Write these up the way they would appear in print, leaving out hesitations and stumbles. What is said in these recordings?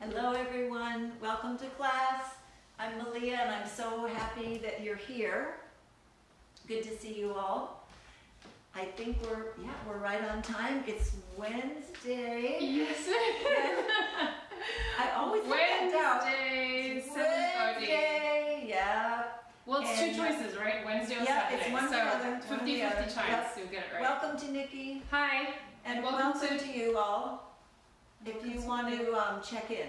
Hello everyone, welcome to class. I'm Meleah and I'm so happy that you're here. Good to see you all. I think we're right on time. It's Wednesday. Yes. I always Wednesday, 7:30. Wednesday, yeah. Well, it's two choices, right? Wednesday or Saturday. It's one or the other. 50-50 chance you'll get it right. Welcome to Nikki. Hi. And welcome to you all. If you want to check in.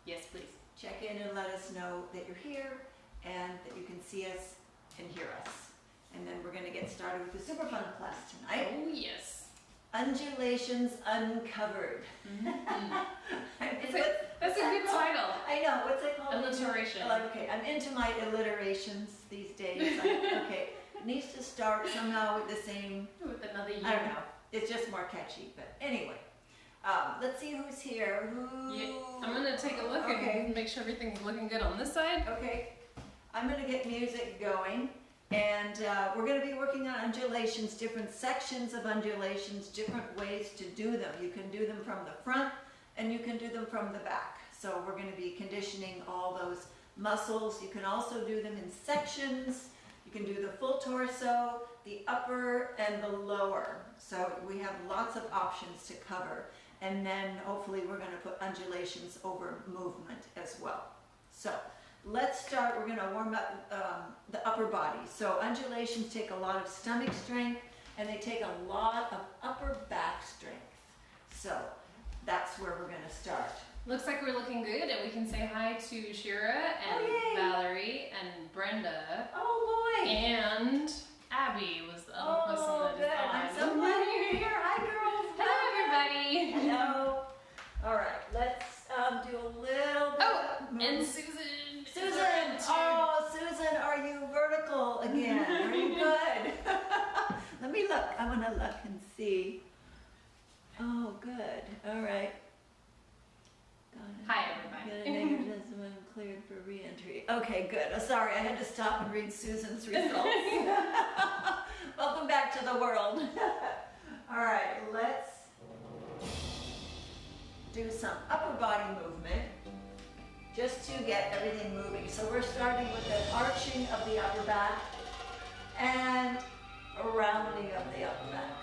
Yes, please. Check in and let us know that you're here and that you can see us and hear us. And then we're going to get started with the super fun class tonight. Oh, yes. Undulations Uncovered. That's a good title. I know. What's it called? Alliteration. Okay, I'm into my alliterations these days. Okay, it needs to start somehow with the same. With another U. I don't know. It's just more catchy. But anyway, let's see who's here. I'm going to take a look and make sure everything's looking good on this side. Okay. I'm going to get music going. And we're going to be working on undulations, different sections of undulations, different ways to do them. You can do them from the front and you can do them from the back. So we're going to be conditioning all those muscles. You can also do them in sections. You can do the full torso, the upper and the lower. So we have lots of options to cover. And then hopefully we're going to put undulations over movement as well. So let's start. We're going to warm up the upper body. So undulations take a lot of stomach strength and they take a lot of upper back strength. So that's where we're going to start. Looks like we're looking good, and we can say hi to Shira and Valerie and Brenda. Oh boy! And Abby was the other person that is on. I'm so glad you're here. Hi girls. Hello everybody. Hello. All right, let's do a little bit. Oh, and Susan. Susan. Oh, Susan, are you vertical again? Are you good? Let me look. I want to look and see. Oh, good. All right. Hi, everybody. Got a negative assessment cleared for re-entry. Okay, good. Oh, sorry, I had to stop and read Susan's results. Welcome back to the world. All right, let's do some upper body movement just to get everything moving. So we're starting with an arching of the upper back and a rounding of the upper back.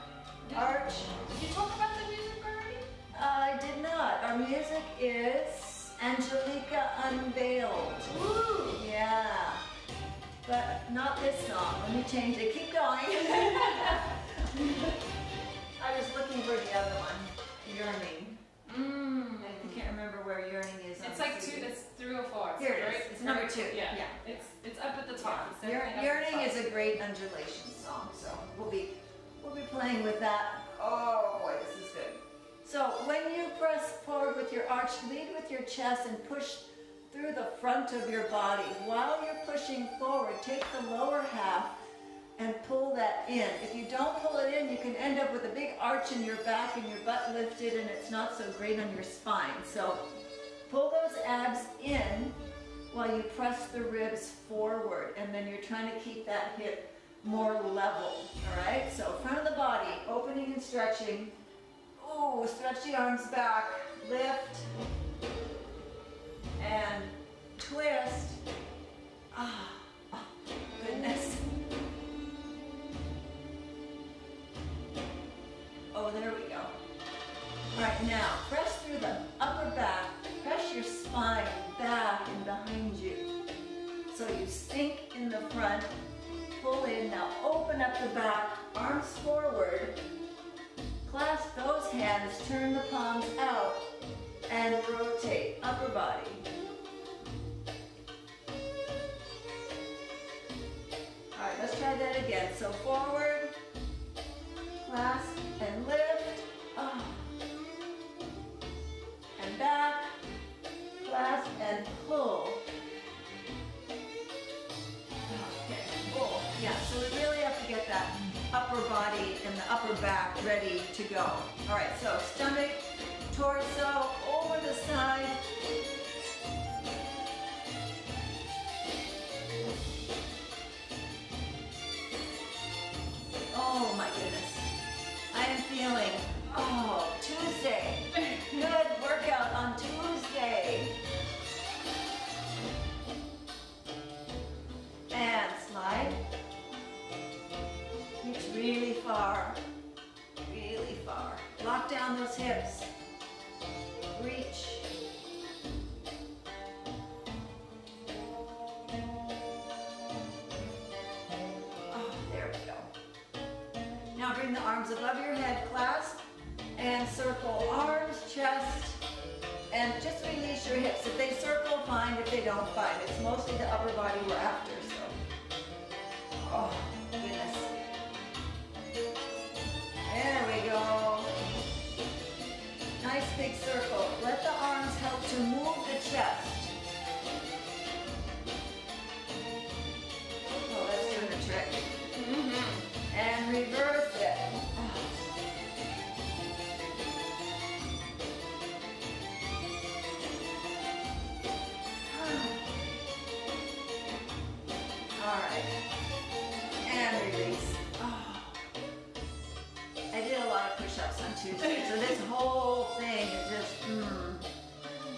Arch. Did you talk about the music already? I did not. Our music is Angelika Unveiled. Woo! Yeah. But not this song. Let me change it. Keep going. I was looking for the other one. Yearning. I can't remember where Yearning is. It's like two. It's 3 or 4. Here it is. Right? It's number 2. Yeah. It's up at the top. Yeah. Yearning is a great undulation song, so we'll be playing with that. Oh boy, this is good. So when you press forward with your arch, lead with your chest and push through the front of your body. While you're pushing forward, take the lower half and pull that in. If you don't pull it in, you can end up with a big arch in your back and your butt lifted, and it's not so great on your spine. So pull those abs in while you press the ribs forward, and then you're trying to keep that hip more level. All right, so front of the body, opening and stretching. Oh, stretch the arms back, lift, and twist. Oh, goodness. Oh, there we go. All right, now press through the upper back. Press your spine back and behind you. So you sink in the front, pull in. Now open up the back, arms forward. Clasp those hands, turn the palms out, and rotate upper body. All right, let's try that again. So forward, clasp and lift, and back, clasp and pull. Okay, pull. Yeah, so we really have to get that upper body and the upper back ready to go. All right, so stomach, torso, over the side. Oh my goodness. I am feeling, Tuesday. Good workout on Tuesday. reach. Oh, there we go. Now bring the arms above your head, clasp, and circle arms, chest, and just release your hips. If they circle, fine. If they don't, fine. It's mostly the upper body we're after, so. Oh, goodness. There we go. Nice big circle. Let the arms help to move the chest. Oh, that's doing the trick. And reverse it. All right. And release. Oh. I did a lot of push-ups on Tuesday, so this whole thing is just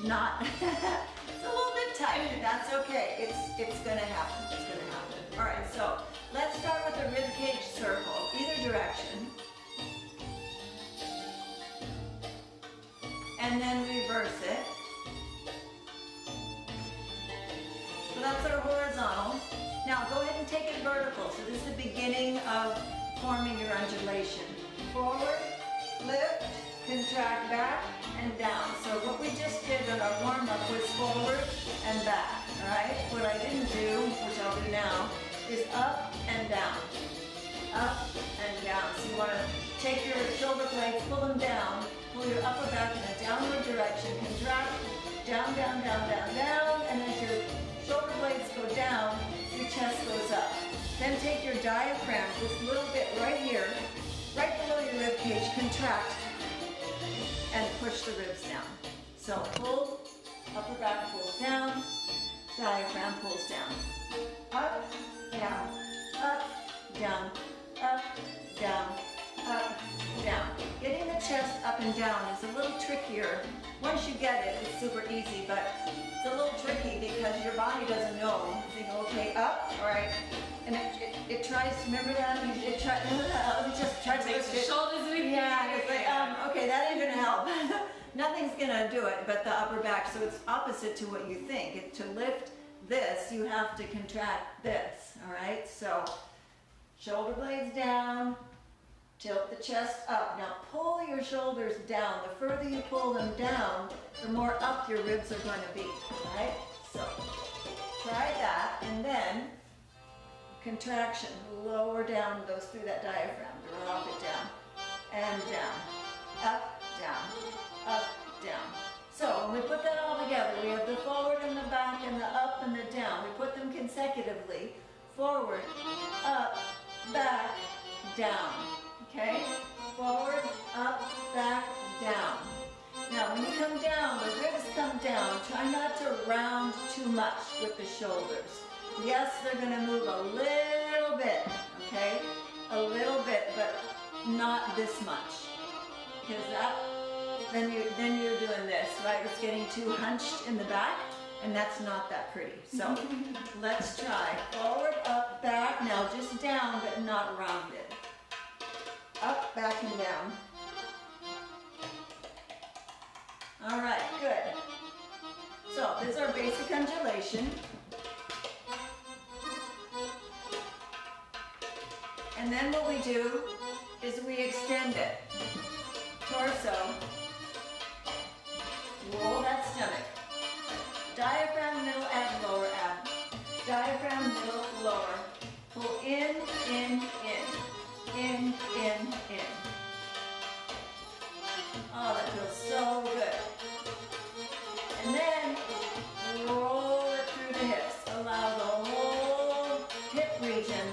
not. It's a little bit tight. That's okay. It's gonna happen. It's gonna happen. All right. So let's start with a rib cage circle, either direction, and then reverse it. So that's our horizontal. Now go ahead and take it vertical. So this is the beginning of forming your undulation. Forward, lift, contract back, and down. So what we just did in our warm-up was forward and back, all right? What I didn't do, which I'll do now, is up and down. Up and down. So you want to take your shoulder blades, pull them down, pull your upper back in a downward direction, contract, down, down, down, down, down, and as your shoulder blades go down, your chest goes up. Then take your diaphragm, this little bit right here, right below your rib cage, contract, and push the ribs down. So pull, upper back pulls down, diaphragm pulls down. Up, down, up, down, up, down, up, down. Getting the chest up and down is a little trickier. Once you get it, it's super easy, but it's a little tricky because your body doesn't know. You go, okay, up, all right. And it tries, remember that? It just tries to lift it. Shoulders and yeah, it's like, okay, that ain't gonna help. Nothing's gonna do it but the upper back, so it's opposite to what you think. To lift this, you have to contract this, all right? So, shoulder blades down, tilt the chest up. Now pull your shoulders down. The further you pull them down, the more up your ribs are going to be, all right? So, try that, and then contraction, lower down, goes through that diaphragm, drop it down, and down, up, down, up, down. So when we put that all together, we have the forward and the back and the up and the down. We put them consecutively, forward, up, back, down, okay? Forward, up, back, down. Now when you come down, the ribs come down, try not to round too much with the shoulders. Yes, they're going to move a little bit, okay? A little bit, but not this much. Because then you're doing this, right? It's getting too hunched in the back, and that's not that pretty. So let's try. Forward, up, back. Now just down, but not rounded. Up, back, and down. All right, good. So this is our basic undulation. And then what we do is we extend it. Torso. Roll that stomach. Diaphragm, middle ab, lower ab. Diaphragm, middle, lower. Pull in, in, in. In, in, in. Oh, that feels so good. And then roll it through the hips. Allow the whole hip region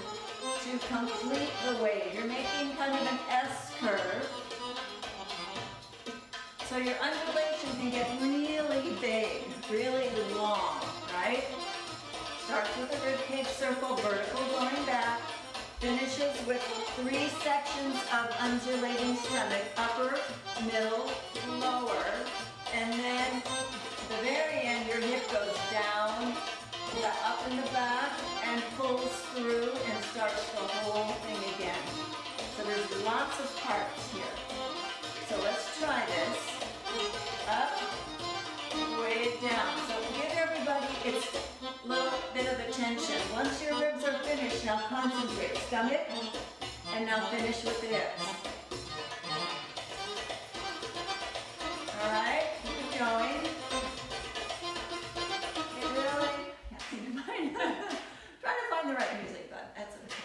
to complete the wave. You're making kind of an S curve. So your undulation can get really big, really long, right? Starts with a ribcage circle, vertical going back. Finishes with 3 sections of undulating stomach, upper, middle, lower. And then at the very end, your hip goes down, the up in the back, and pulls through and starts the whole thing again. So there's lots of parts here. So let's try this. Up, it's a little bit of a tension. Once your ribs are finished, now concentrate. Stomach, and now finish with the hips. All right, keep it going. It really, trying to find the right music, but that's okay.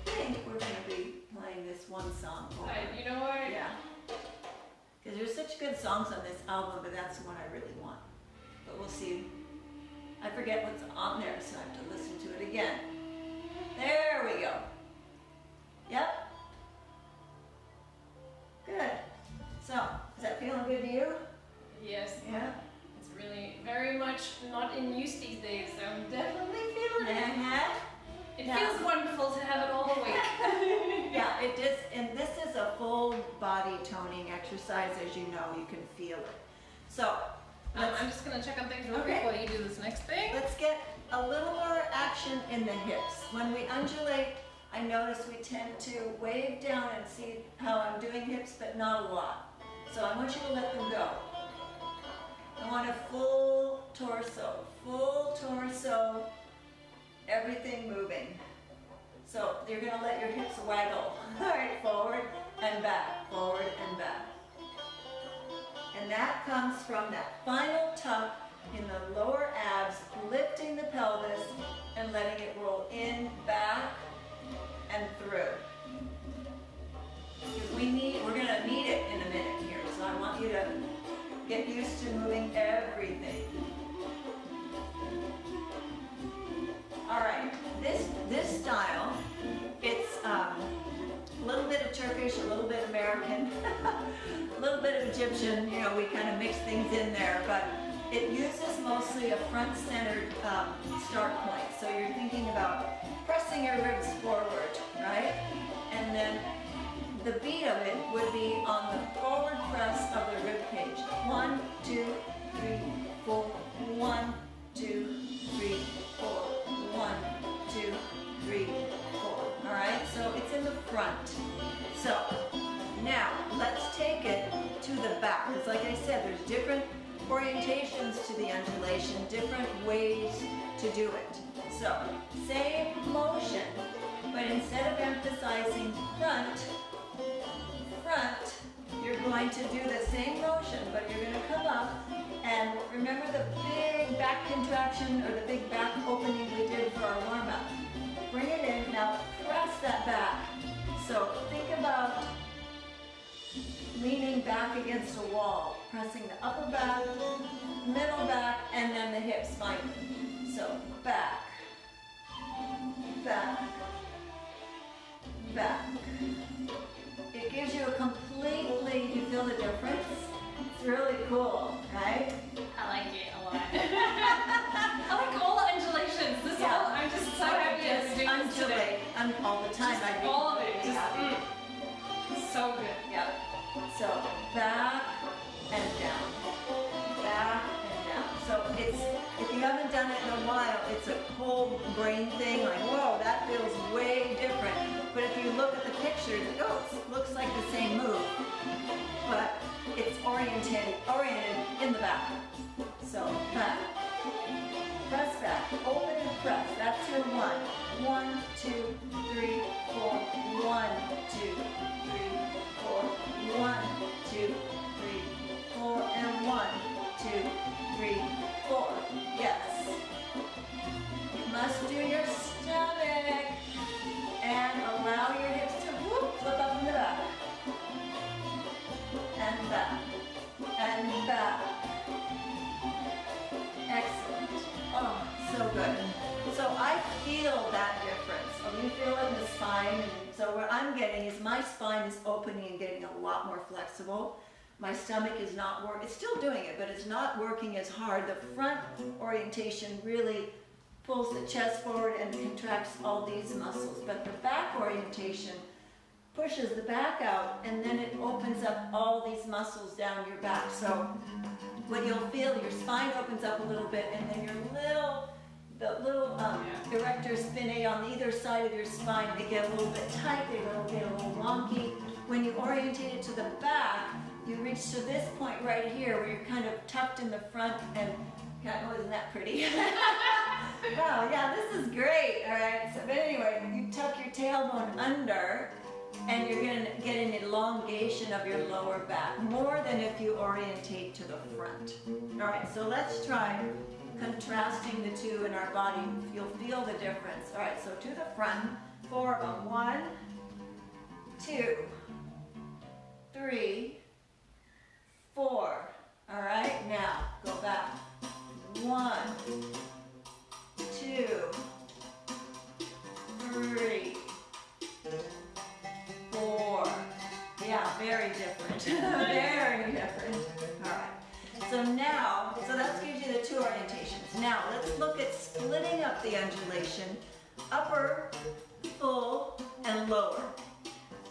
I think we're going to be playing this one song. You know what? Yeah. Because there's such good songs on this album, but that's the one I really want. But we'll see. I forget what's on there, so I have to listen to it again. There we go. Yep. Good. So, is that feeling good to you? Yes. Yeah. It's really very much not in use these days. So I'm definitely feeling it. It Yeah. feels wonderful to have it all awake. Yeah, it does, and this is a full body toning exercise, as you know, you can feel it. So, I'm just gonna check on things real quick while you do this next thing. let's get a little more action in the hips. When we undulate, I notice we tend to wave down and see how I'm doing hips, but not a lot. So I want you to let them go. I want a full torso, everything moving. So you're gonna let your hips waggle. All right, forward and back, forward and back. And that comes from that final tuck in the lower abs, lifting the pelvis and letting it roll in, back, and through. Because we're gonna need it in a minute here, so I want you to get used to moving everything. All right, this style, it's a little bit of Turkish, a little bit American, a little bit of Egyptian, you know, we kind of mix things in there, but it uses mostly a front-centered start point. So you're thinking about pressing your ribs forward, right? And then the beat of it would be on the forward press of the rib cage. 1, 2, 3, 4, 1, 2, 3, 4, 1, 2, 3, 4. All right, so it's in the front. So now let's take it to the back. Because like I said, there's different orientations to the undulation, different ways to do it. So same motion, but instead of emphasizing front, you're going to do the same motion, but you're going to come up and remember the big back contraction or the big back opening we did for our warm-up. Bring it in, now press that back. So think about leaning back against a wall, pressing the upper back, middle back, and then the hips finally. So back, back, back. It gives you a completely, you feel the difference? It's really cool, right? I like it a lot. I like all undulations. This whole, I'm just so happy I was doing this today. All the time. Just all of it. Just, so good. Yep. So back and down, back and down. So it's, if you haven't done it in a while, it's a whole brain thing, like, whoa, that feels way different. But if you look at the pictures, it looks like the same move, but it's oriented in the back. So back, press back, open and press. That's your 1. 1, 2, 3, 4. 1, 2, 3, 4. 1, 2, 3, 4, and 1, 2, 3, 4. Yes. You must do your stomach and allow your hips to flip up in the back. And back. And back. Excellent. Oh, so good. So I feel that difference. Oh, you feel it in the spine. So what I'm getting is my spine is opening and getting a lot more flexible. My stomach is not working. It's still doing it, but it's not working as hard. The front orientation really pulls the chest forward and contracts all these muscles. But the back orientation pushes the back out, and then it opens up all these muscles down your back. So what you'll feel, your spine opens up a little bit, and then the little erector spinae on either side of your spine, they get a little bit tight, they get a little wonky. When you orientate it to the back, you reach to this point right here where you're kind of tucked in the front and, oh, isn't that pretty? Wow, yeah, this is great, all right. So, but anyway, you tuck your tailbone under and you're gonna get an elongation of your lower back, more than if you orientate to the front. All right, so let's try contrasting the two in our body. You'll feel the difference. All right, so to the front, 4 of them. 1, 2, 3, 4. All right, now go back. 1, 2, 3, 4. Yeah, very different. Very different. All right. So now, so that gives you the 2 orientations. Now let's look at splitting up the undulation, upper, full, and lower.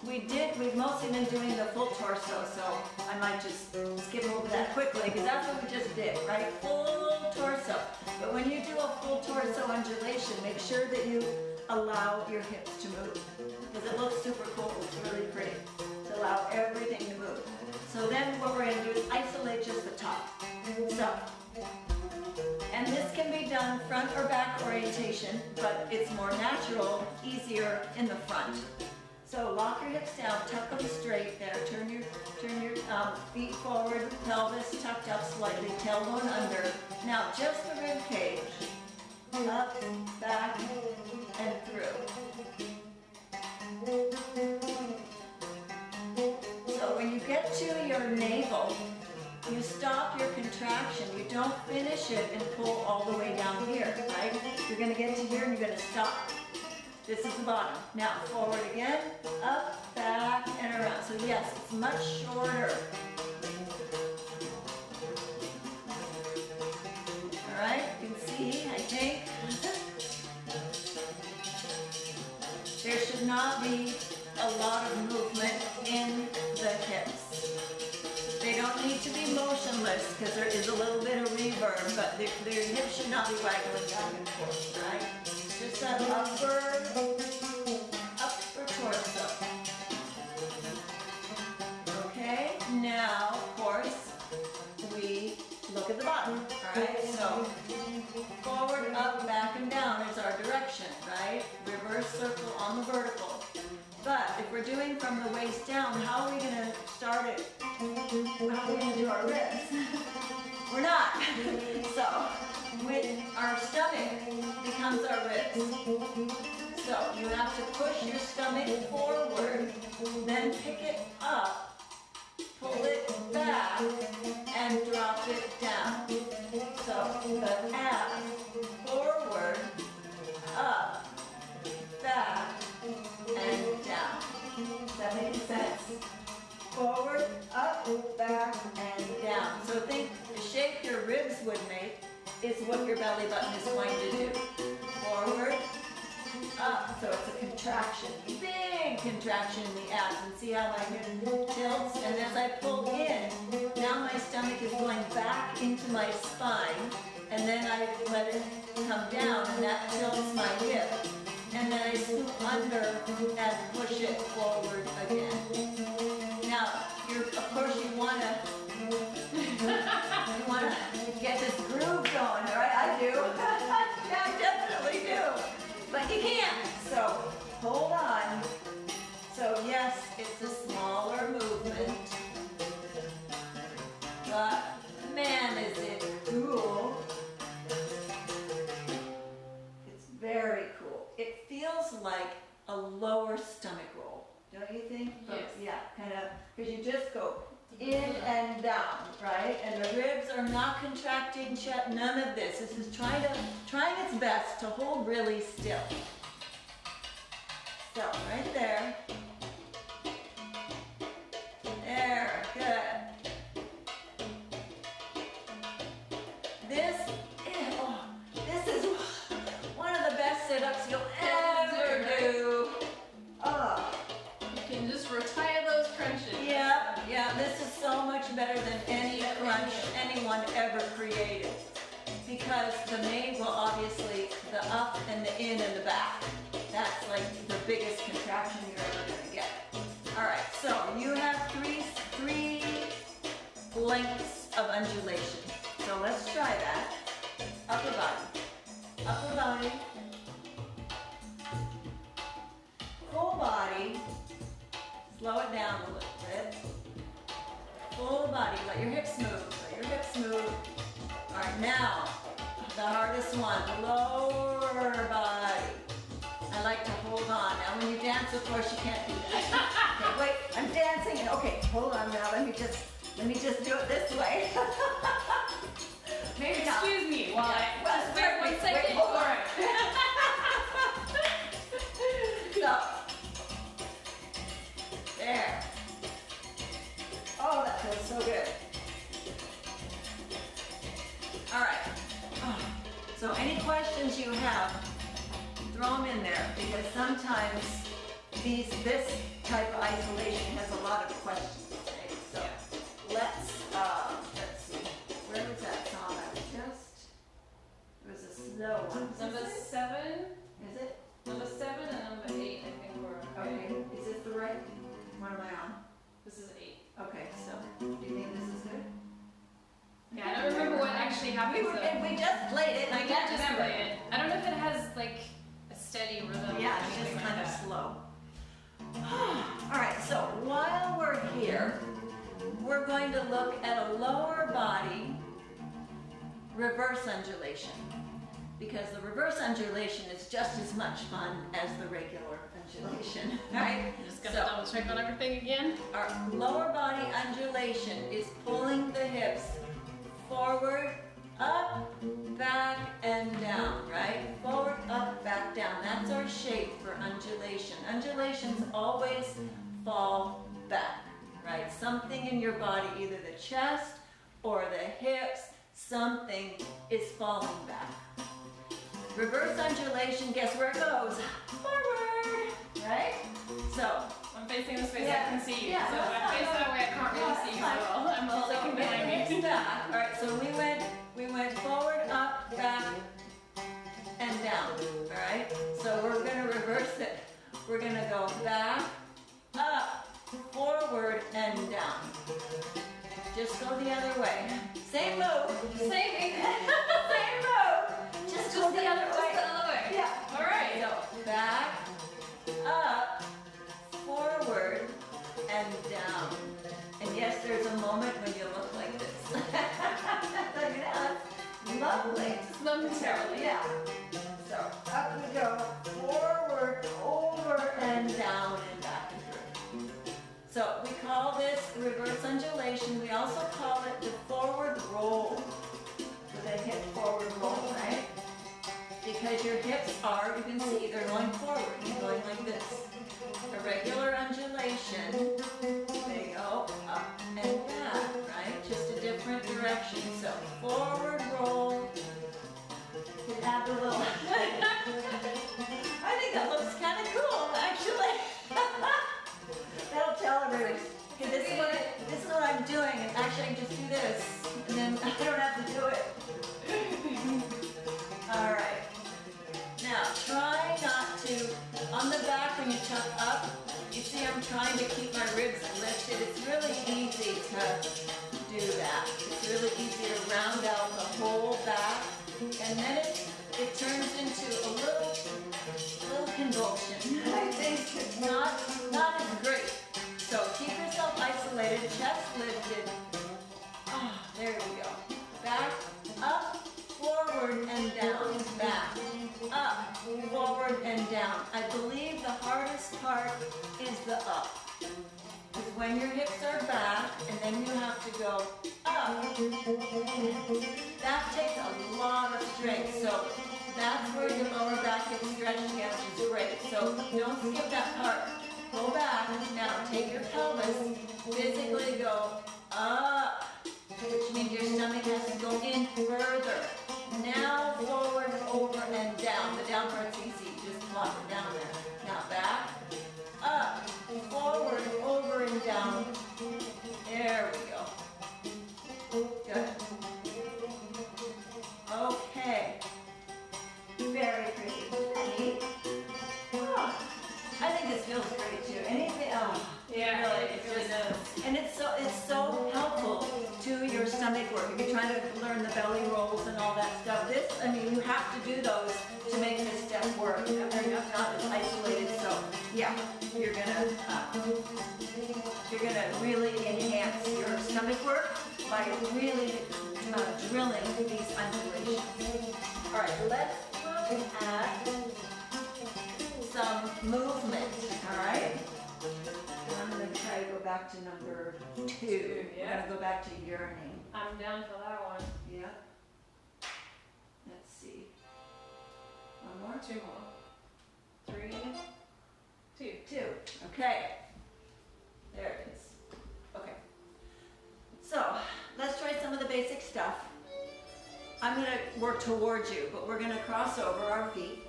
We've mostly been doing the full torso, so I might just skip over that quickly because that's what we just did, right? Full torso. But when you do a full torso undulation, make sure that you allow your hips to move because it looks super cool. It's really pretty to allow everything to move. So then what we're going to do is isolate just the top. So, and this can be done front or back orientation, but it's more natural, easier in the front. So lock your hips down, tuck them straight there, turn your feet forward, pelvis tucked up slightly, tailbone under. Now just the rib cage, up, back, and through. So when you get to your navel, you stop your contraction. You don't finish it and pull all the way down here, right? You're going to get to here and you're going to stop. This is the bottom. Now forward again, up, back, and around. So yes, it's much shorter. All right, you can see, I think. There should not be a lot of movement in the hips. They don't need to be motionless because there is a little bit of reverb, but their hips should not be waggling back and forth, right? Just that upper torso. Okay, now, of course, we look at the bottom, all right? So, forward, up, back, and down is our direction, right? Reverse circle on the vertical. But if we're doing from the waist down, how are we going to start it? How are we going to do our ribs? We're not. So, with our stomach becomes our ribs. So you have to push your stomach forward, then pick it up, pull it back, and drop it down. So the abs, forward, up, back, and down. Does that make sense? Forward, up, back, and down. So think the shape your ribs would make is what your belly button is going to do. Forward, up, so it's a contraction, big contraction in the abs, and see how my hip tilts, and as I pull in, now my stomach is going back into my spine, and then I let it come down, and that tilts my hip, and then I scoop under and push it forward again. Now, of course you want to get this groove going, all right? I do. Yeah, I definitely do. But you can't, so hold on. So yes, it's a smaller movement, but man, is it cool. It's very cool. It feels like a lower stomach roll, don't you think? Yes. Yeah, kind of, because you just go in and down, right? And the ribs are not contracting, none of this. This is trying its best to hold really still. So, right there. There, good. This is one of the best sit-ups you'll ever do. Oh. You can just retire those crunches. Yeah, this is so much better than any crunch anyone ever created. Because the main, well obviously, the up and the in and the back. That's like the biggest contraction you're ever going to get. Alright, so you have three lengths of undulation. So let's try that. Upper body, upper body, full body. Slow it down a little bit. Full body, let your hips move, let your hips move. All right, now, the hardest one, lower body. I like to hold on. Now when you dance, of course, you can't do that. Okay, wait, I'm dancing. Okay, hold on now, let me just do it this way. Maybe not. Excuse me while I Well, wait 1 second. wait, hold on. So, there. Oh, that feels so good. All right. So any questions you have, throw them in there because sometimes this type of isolation has a lot of questions. Right? So let's see. Where was that song? It was a slow one. Number 7. Is it? Number 7 and number 8, I think we're Okay. Is this the right? What am I on? This is 8. Okay, so do you think this is good? Yeah, I don't remember what actually happened. We just played it and I can't just remember. play it. I don't know if it has like a steady rhythm. Yeah, or it's anything just like kind of that. slow. All right, so while we're here, we're going to look at a lower body reverse undulation because the reverse undulation is just as much fun as the regular undulation, right? I'm just gonna double check on everything again. Our lower body undulation is pulling the hips forward, up, back, and down, right? Forward, up, back, down. That's our shape for undulation. Undulations always fall back, right? Something in your body, either the chest or the hips, something is falling back. Reverse undulation, guess where it goes? Forward, right? So, I'm facing this way so Yeah. I can see you. Yeah, so if that's I face fine. that way, I can't really see you so well. I'm all so looking behind it's me. back. All right, so we went forward, up, back, and down. All right, so we're gonna reverse it. We're gonna go back, up, forward, and down. Just go the other way. Same move. Same. Same move. Just go the other way. Just the other way. Yeah. All right. So back, up, forward, and down. And yes, there's a moment when you look like this. Look at that. Lovely. Just momentarily. Yeah. So up we go, forward, over, and down, and back and through. So we call this reverse undulation. We also call it the forward roll. With a hip forward roll, right? Because your hips are, you can see, they're going forward. You're going like this. A regular undulation, they go up and back, right? Just a different direction. So forward roll. You have the little. I think that looks kind of cool, actually. That'll tell everybody. Okay, this is what I'm doing, and actually I can just do this, and then I don't have to do it. All right. Now, try not to, on the back when you tuck up, you see I'm trying to keep my ribs lifted. It's really easy to do that. It's really easy to round out the whole back, and then it turns into a little convulsion. I think it's not as great. So keep yourself isolated, chest lifted. Ah, there we go. Back, up, forward, and down. Back, up, forward, and down. I believe the hardest part is the up. Because when your hips are back, and then you have to go up, that takes a lot of strength. So that's where your lower back gets stretched again, which is great. So don't skip that part. Go back. Now take your pelvis, physically go up, which means your stomach has to go in further. Now forward, over, and down. The down part's easy. Just plop it down there. Now back, up, forward, over, and down. There we go. Good. Okay. Very pretty. Oh, I think this feels great too. Anything? Oh, Yeah, really, it really does. and it's so helpful stomach work, if you're trying to learn the belly rolls and all that stuff, this, I mean, you have to do those to make this step work. They're not as isolated, so yeah, you're gonna really enhance your stomach work by really drilling these undulations. All right, let's look at some movement, all right? I'm going to try to go back to number 2. Yeah. We're going to go back to yearning. I'm down for that one. Yeah. Let's see. One more? 2 more. 3, 2. 2. Okay. There it is. Okay. So, let's try some of the basic stuff. I'm going to work towards you, but we're going to cross over our feet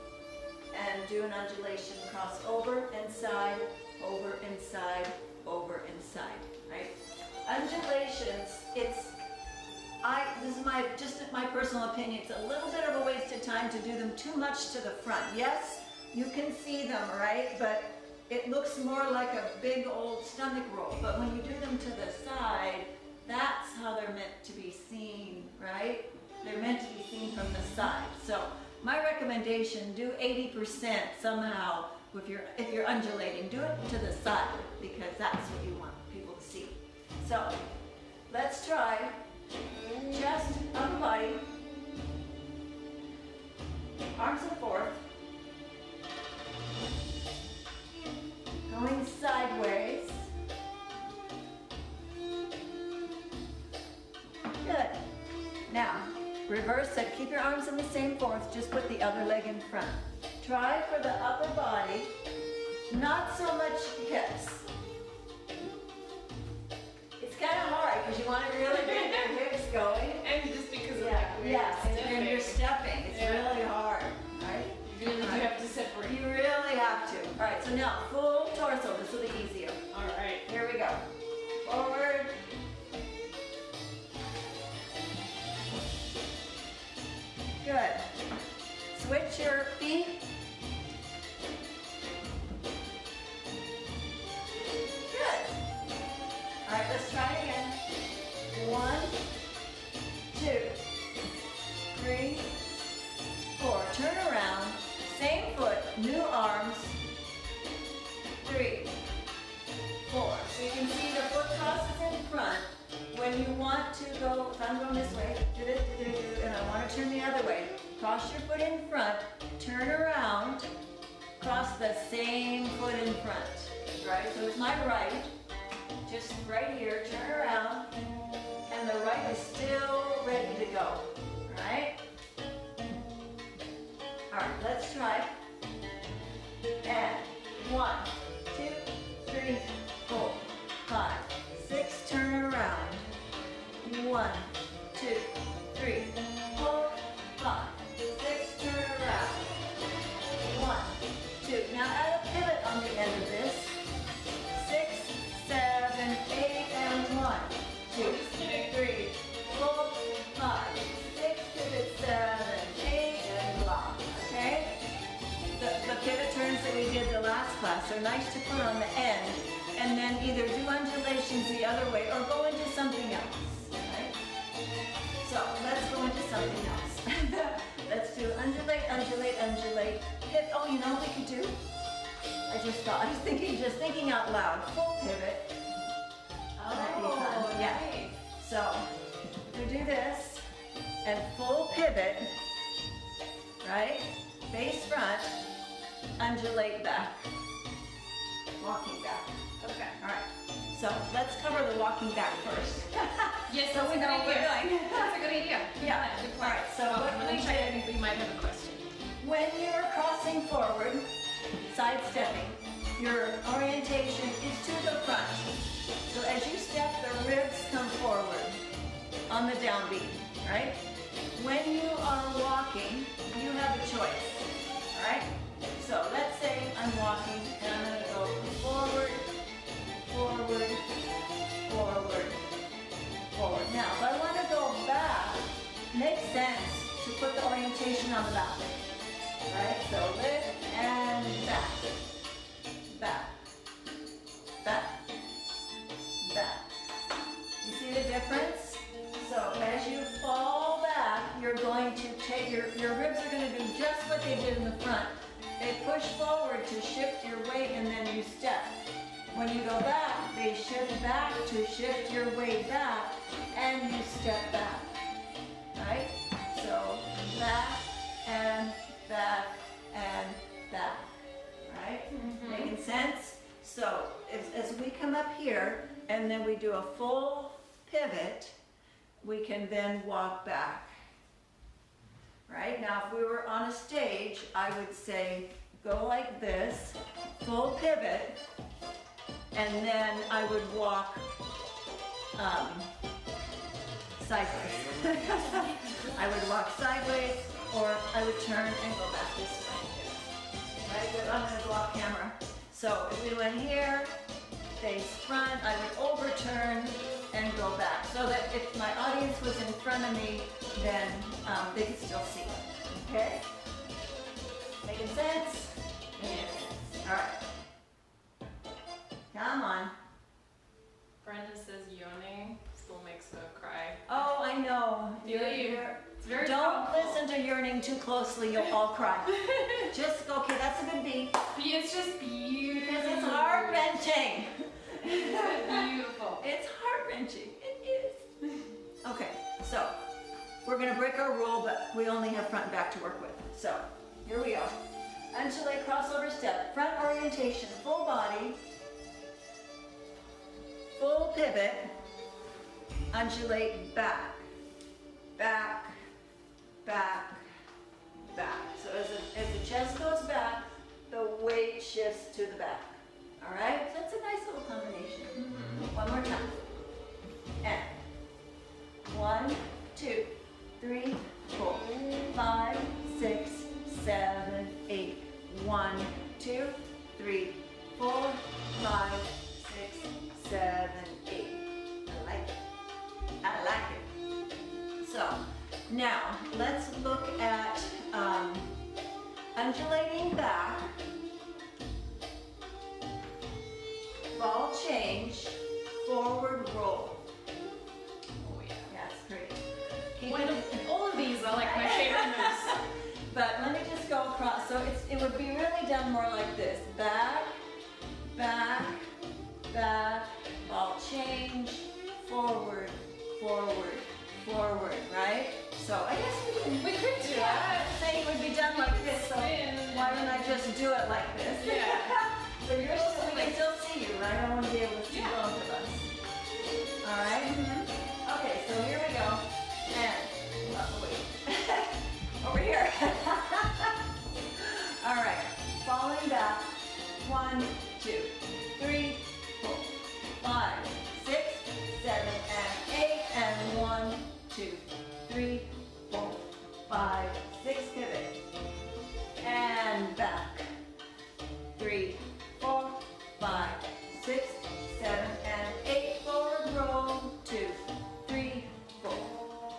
and do an undulation. Cross over, inside, over, inside, over, inside, right? Undulations, this is just my personal opinion, it's a little bit of a waste of time to do them too much to the front. Yes, you can see them, right? But it looks more like a big old stomach roll. But when you do them to the side, that's how they're meant to be seen, right? They're meant to be seen from the side. So my recommendation, do 80% somehow. If you're undulating, do it to the side because that's what you want people to see. So let's try chest on the body, arms to the fourth, going sideways. Good. Now reverse it. Keep your arms in the same fourth. Just put the other leg in front. Try for the upper body, not so much hips. It's kind of hard because you want to really get your hips going. And just because of yes, and you're stepping. It's really hard, right? You really do have to separate. You really have to. All right, so now full torso. This will be easier. All right. Here we go. Forward. Good. Switch your feet. Good. All right, let's try again. 1, 2, 3, 4. Turn around. Same foot, new arms. 3, 4. So you can see the foot crosses in front. When you want to go, if I'm going this way, and I want to turn the other way, cross your foot in front, turn around, cross the same foot in front, right? So it's my right, just right here, turn around, and the right is still ready to go, right? All right, let's try. And 1, 2, 3, 4, 5, 6, turn around. 1, 2, 3, 4, 5, 6, turn around. 1, 2. Now add a pivot on the end of this. 6, 7, 8, and 1, 2, 3, 4, 5, 6, pivot, 7, 8, and lock. Okay? The pivot turns that we did the last class are nice to put on the end, and then either do undulations the other way or go into something else. So let's go into something else. Let's do undulate, undulate, undulate. Hit. Oh, you know what we could do? I was thinking out loud. Full pivot. That'd be fun. Yeah. Nice. So we do this and full pivot, right? Face front, undulate back, walking back. Okay. All right. So let's cover the walking back first. Yes, so we know what we're doing. That's a good idea. Yeah. Good All plan. right. So what let me check. I think we might have a question. when you're crossing forward, sidestepping, your orientation is to the front. So as you step, the ribs come forward on the downbeat, right? When you are walking, you have a choice, all right? So let's say I'm walking and I'm going to go forward, forward, forward, forward. Now, if I want to go back, it makes sense to put the orientation on the back, right? So lift and back, back, back, back. You see the difference? So So as you fall back, you're going to take your ribs are going to do just what they did in the front. They push forward to shift your weight and then you step. When you go back, they shift back to shift your weight back and you step back. Right? So back and back and back. Right? Making sense? So as we come up here and then we do a full pivot, we can then walk back. Right? Now if we were on a stage, I would say go like this, full pivot, and then I would walk sideways. I would walk sideways, or I would turn and go back this way. Right? But I'm going to go off camera. So if we went here, face front, I would overturn and go back. So that if my audience was in front of me, then they could still see. Okay? Making sense? Yes. All right. Come on. Brenda says yawning still makes her cry. Oh, I know. It's very Don't powerful. listen to yearning too closely, you'll all cry. Just, okay, that's a good beat. It's just beautiful. Because it's heart-wrenching. Beautiful. It's heart-wrenching. It is. Okay, so we're going to break our rule, but we only have front and back to work with. So, here we go. Undulate crossover step. Front orientation, full body. Full pivot. Undulate back. Back. Back. Back. So as the chest goes back, the weight shifts to the back. All right? So that's a nice little combination. One more time. And 1, 2, 3, 4, 5, 6, 7, 8. 1, 2, 3, 4, 5, 6, 7, 8. I like it. I like it. So now let's look at undulating back, ball change, forward roll. Oh yeah. That's great. All of these are like my favorite moves. But let me just go across. So it would be really done more like this. Back, back, back, ball change, forward, forward, forward, right? So I guess We could do that. say it would be done like this. So Spin. why don't I just do it like this? Yeah. So we can still see you, right? I want to be able to see both of us. All right? Okay, so here we go. And, wait. Over here. All right, falling back. 1, 2, 3, 4, 5, 6, 7, and 8, and 1, 2, 3, 4, 5, 6, pivot, and back. 3, 4, 5, 6, 7, and 8, forward roll. 2, 3, 4,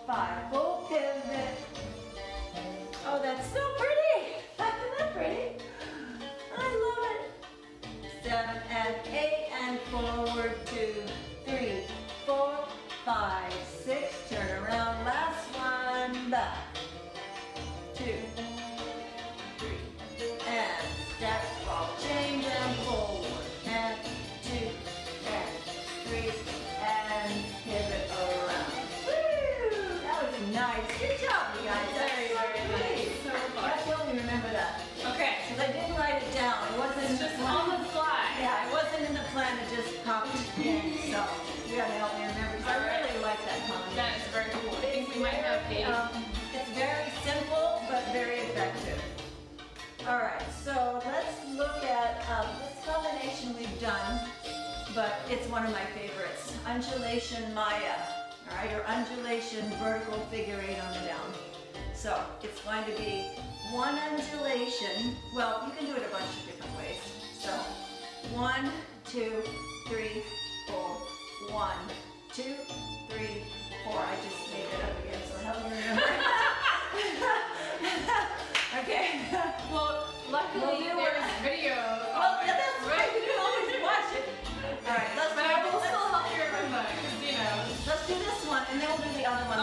5, full pivot. Oh, that's so pretty! Isn't that pretty? I love it. 7 and 8 and forward. 2, 3, 4, 5, 6. Turn around. Last one. Back. 2, 3, and step. Ball change and forward. And 2 and 3 and pivot around. Woo! That was nice. Good job, you guys. Very, very nice. So fun. Let's help me remember that. Okay. Because I didn't write it down. It wasn't It's just on the fly. Yeah, it wasn't in the plan. It just popped in. So you gotta help me remember. Because I really like that combination. That is very cool. I think we might have a It's very simple but very effective. All right, so let's look at this combination we've done, but it's one of my favorites. Undulation Maya, all right, or undulation vertical figure 8 on the down. So it's going to be one undulation. Well, you can do it a bunch of different ways. So 1, 2, 3, 4, 1, 2, 3, 4. I just made it up again, so help me remember. Okay. Well, luckily We'll do there's it. video. Well, yeah, that's right. You can always watch it. All right, But I will still help you remember, because, you know. let's do this one, and then we'll do the other one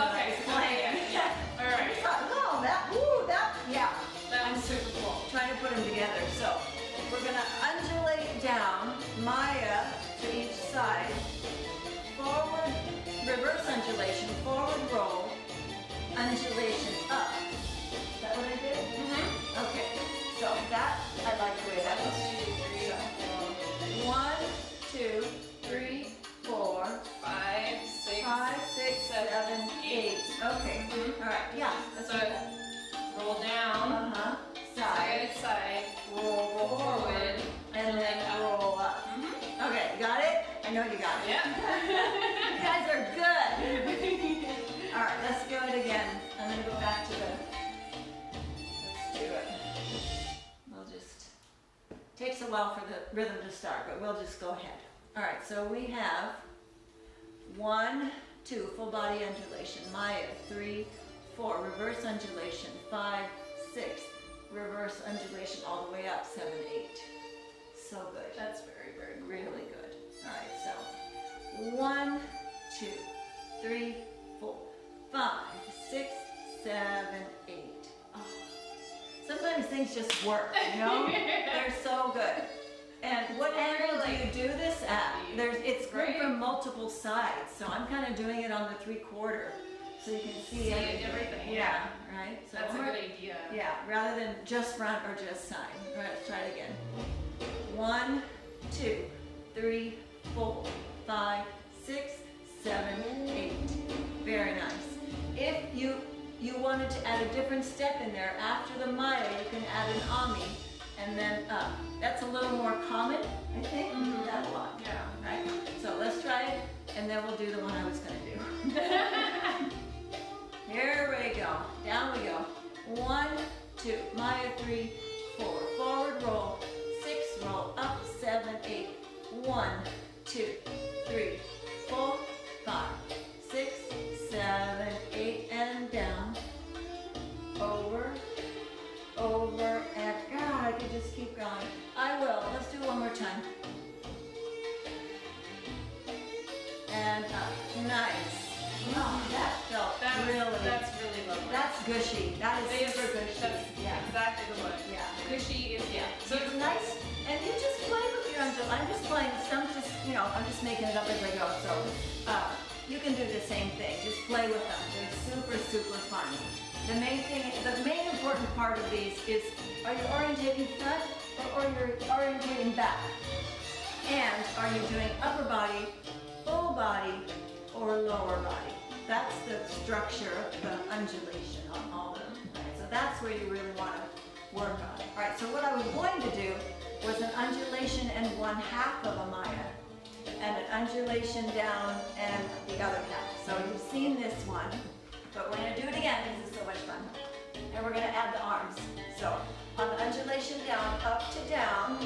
down, Maya to each side, forward, reverse undulation, forward roll, undulation up. Is that what I did? Mm-hmm. Okay, so that, I like the way that looks. 1, 2, 3, 4, 5, 6, 5, 6, 7, 8. Okay, Mhm. all right, yeah. So roll down, Uh-huh, side, side, roll forward, and then roll up. Mm-hmm. Okay, got it? I know you got it. Yeah. You guys are good. All right, let's do it again. I'm gonna go back to the, let's do it. We'll just, takes a while for the rhythm to start, but we'll just go ahead. All right, so we have 1, 2, full body undulation, Maya, 3, 4, reverse undulation, 5, 6, reverse undulation all the way up, 7, 8. So good. That's very, very cool. Really good. All right, so 1, 2, 3, 4, 5, 6, 7, 8. Oh. Sometimes things just work, you know? They're so good. And what angle do you do this at? It's good Right. from multiple sides, so I'm kind of doing it on the 3/4, so you can see everything. Yeah, right. So That's a one good more- idea. Yeah, rather than just front or just side. All right, let's try it again. 1, 2, 3, 4, 5, 6, 7, 8. Very nice. If you wanted to add a different step in there after the Maya, you can add an Ami and then up. That's a little more common, I think. We do that a lot. Yeah. Right? So let's try it, and then we'll do the one I was going to do. Here we go. Down we go. 1, 2, Maya, 3, 4. Forward roll, 6, roll up, 7, 8. 1, 2, 3, 4, 5, 6, 7, 8, and down. Over, over, and God, I could just keep going. I will. Let's do it one more time. And up. Nice. Oh, that felt That's really lovely. That's gushy. That is super gushy. That's Yeah. exactly the word. Yeah. Gushy is, yeah. So it's nice, and you just play with your undulation. I'm just playing. I'm just making it up as I go. So you can do the same thing. Just play with them. They're super, super fun. The main important part of these is: are you orientating front or you're orientating back? And are you doing upper body, full body, or lower body? That's the structure of the undulation on all of them. Right? So that's where you really want to work on. All right, so what I was going to do was an undulation and 1/2 of a Maya, and an undulation down and the other half. So you've seen this one, but we're going to do it again because it's so much fun. And we're going to add the arms. So on the undulation down, up to down,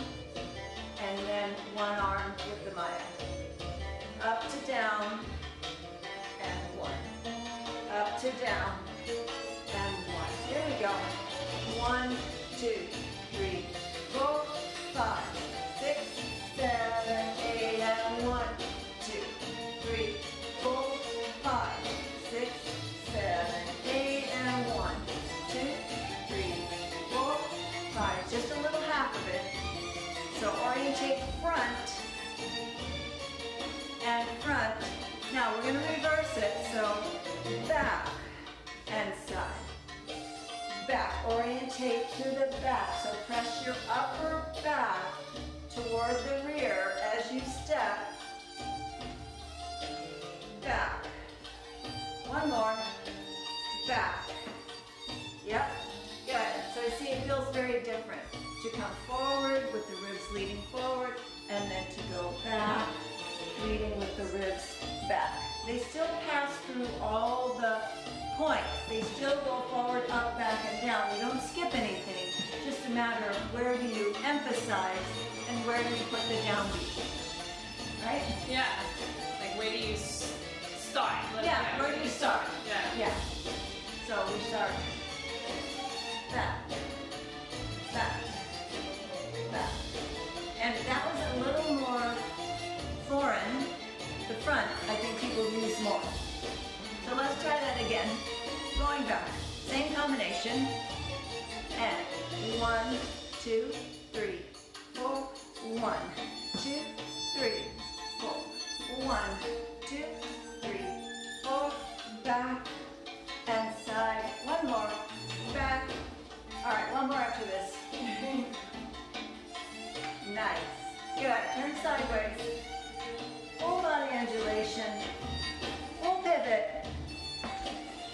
and then one arm with the Maya. Up to down, and 1. Up to down, and 1. Here we go. 1, 2, 3, 4, 5, 6, 7, 8, and 1, 2, 3, 4, 5, 6, 7, 8, and 1, 2, 3, 4, 5. Just a little half of it. So orientate front and front. Now we're going to reverse it. So back and side. Back. Orientate to the back. So press your upper back toward the rear as you step. Back. One more. Back. Yep. Good. So you see it feels very different. To come forward with the ribs leading forward, and then to go back, leading with the ribs back. They still pass through all the points. They still go forward, up, back, and down. We don't skip anything. Just a matter of where do you emphasize and where do you put the downbeat. Right? Yeah. Like where do you start? Yeah, where do you start? Yeah. Yeah. So we start back, back, back. And that was a little more foreign. The front, I think people use more. So let's try that again. Going back. Same combination. And 1, 2, 3, 4, 1, 1, 2, 3, 4. 1, 2, 3, 4. Back and side. One more. Back. All right, one more after this. Nice. Good. Turn sideways. Full body undulation. Full pivot.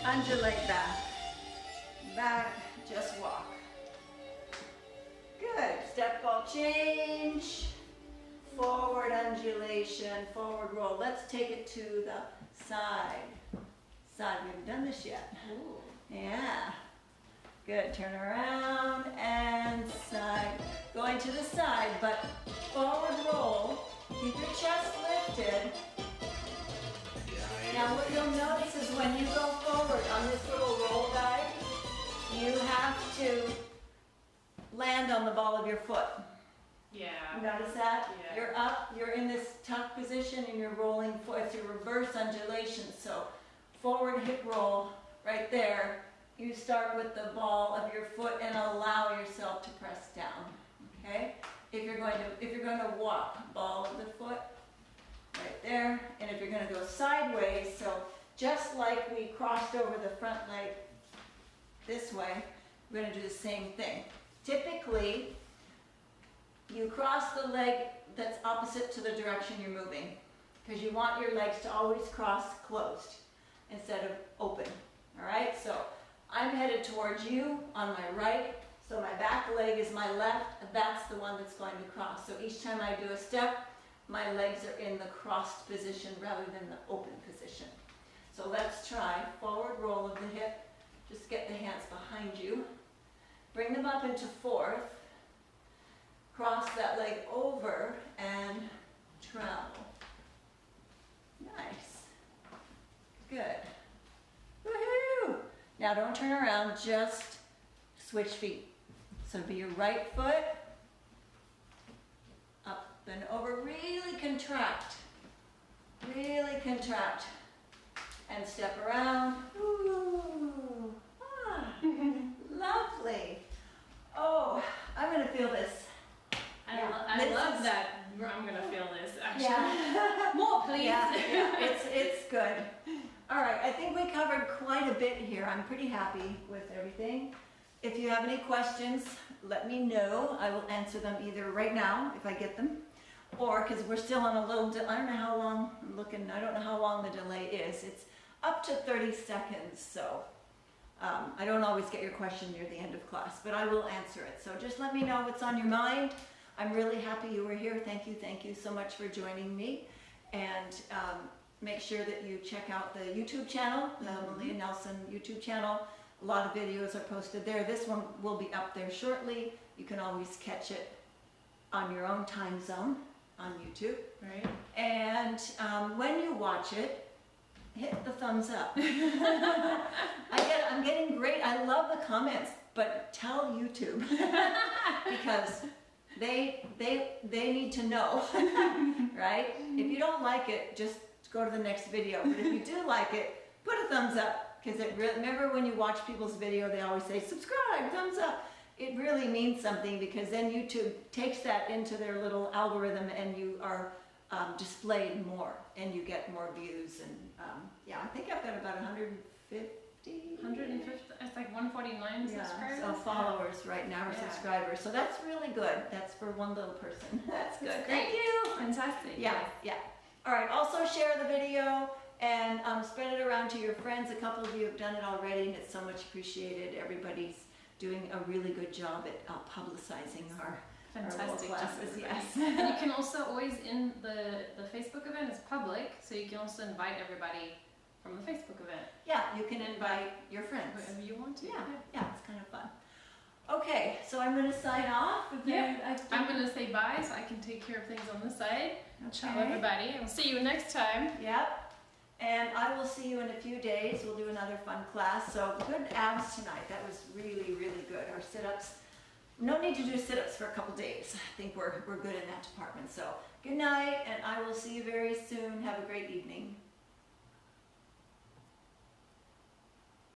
Undulate back. Back. Just walk. Good. Step ball change. Forward undulation. Forward roll. Let's take it to the side. Side. We haven't done this yet. Ooh. Yeah. Good. Turn around and side. Going to the side, but forward roll. Keep your chest lifted. Now what you'll notice is when you go forward on this little roll guide, you have to land on the ball of your foot. Yeah. You notice that? Yeah. You're up, you're in this tuck position and you're rolling forward. It's your reverse undulation. So forward hip roll right there. You start with the ball of your foot and allow yourself to press down. Okay? If you're going to walk, ball of the foot right there. And if you're going to go sideways, so just like we crossed over the front leg this way, we're going to do the same thing. Typically, you cross the leg that's opposite to the direction you're moving because you want your legs to always cross closed instead of open. All right, so I'm headed towards you on my right, so my back leg is my left, that's the one that's going to cross. So each time I do a step, my legs are in the crossed position rather than the open position. So let's try forward roll of the hip. Just get the hands behind you. Bring them up into fourth. Cross that leg over and travel. Nice. Good. Woohoo! Now don't turn around, just switch feet. So be your right foot, up and over, really contract, and step around. Ooh. Ah. Lovely. Oh, I'm gonna feel this. I love that. I'm gonna feel this actually. Yeah. More, please. Yeah, it's good. All right, I think we covered quite a bit here. I'm pretty happy with everything. If you have any questions, let me know. I will answer them either right now if I get them, or because we're still on a little. I don't know how long I'm looking. I don't know how long the delay is. It's up to 30 seconds, so I don't always get your question near the end of class, but I will answer it. So just let me know what's on your mind. I'm really happy you were here. Thank you so much for joining me, and make sure that you check out the YouTube channel, the Meleah Nelson YouTube channel. A lot of videos are posted there. This one will be up there shortly. You can always catch it on your own time zone on YouTube. Right. And when you watch it, hit the thumbs up. I'm getting great. I love the comments, but tell YouTube because they need to know, right? If you don't like it, just go to the next video. But if you do like it, put a thumbs up, because remember when you watch people's video, they always say subscribe, thumbs up. It really means something, because then YouTube takes that into their little algorithm and you are displayed more and you get more views. And yeah, I think I've got about 150. 150, it's like 149 subscribers. So followers right now, or subscribers. So that's really good. That's for one little person. That's good. Thank you. Fantastic. Yeah. All right, also share the video and spread it around to your friends. A couple of you have done it already, and it's so much appreciated. Everybody's doing a really good job at publicizing our Fantastic classes. Yes. And you can also always, in the Facebook event is public, so you can also invite everybody from the Facebook event. Yeah, you can invite your friends. Whoever you want to. Yeah, it's kind of fun. Okay, so I'm going to sign off. I'm going to say bye so I can take care of things on the side. Ciao everybody. I'll see you next time. Yep. And I will see you in a few days. We'll do another fun class. So good abs tonight. That was really, really good. Our sit-ups. No need to do sit-ups for a couple days. I think we're good in that department. So good night, and I will see you very soon. Have a great evening.